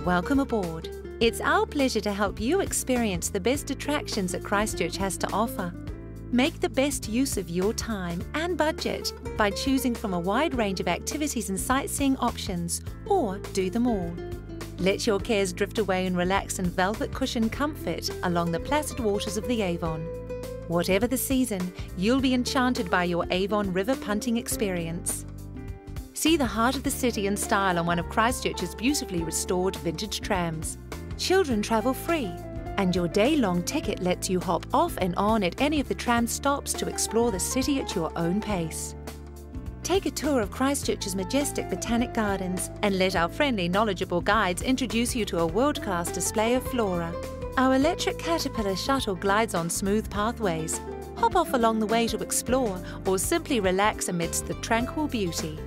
Welcome aboard. It's our pleasure to help you experience the best attractions that Christchurch has to offer. Make the best use of your time and budget by choosing from a wide range of activities and sightseeing options, or do them all. Let your cares drift away and relax in velvet cushioned comfort along the placid waters of the Avon. Whatever the season, you'll be enchanted by your Avon River punting experience. See the heart of the city in style on one of Christchurch's beautifully restored vintage trams. Children travel free, and your day-long ticket lets you hop off and on at any of the tram stops to explore the city at your own pace. Take a tour of Christchurch's majestic botanic gardens and let our friendly, knowledgeable guides introduce you to a world-class display of flora. Our electric Caterpillar shuttle glides on smooth pathways. Hop off along the way to explore or simply relax amidst the tranquil beauty.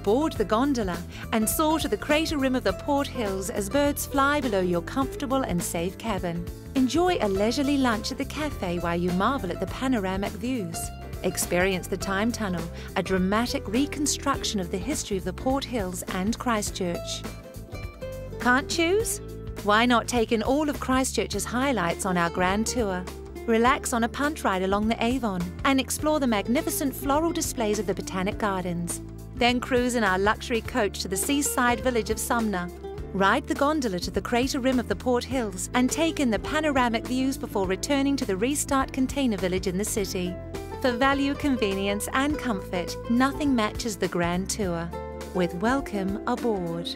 Board the gondola and soar to the crater rim of the Port Hills as birds fly below your comfortable and safe cabin. Enjoy a leisurely lunch at the cafe while you marvel at the panoramic views. Experience the Time Tunnel, a dramatic reconstruction of the history of the Port Hills and Christchurch. Can't choose? Why not take in all of Christchurch's highlights on our grand tour? Relax on a punt ride along the Avon and explore the magnificent floral displays of the Botanic Gardens. Then cruise in our luxury coach to the seaside village of Sumner. Ride the gondola to the crater rim of the Port Hills and take in the panoramic views before returning to the Restart container village in the city. For value, convenience and comfort, nothing matches the grand tour. With welcome aboard.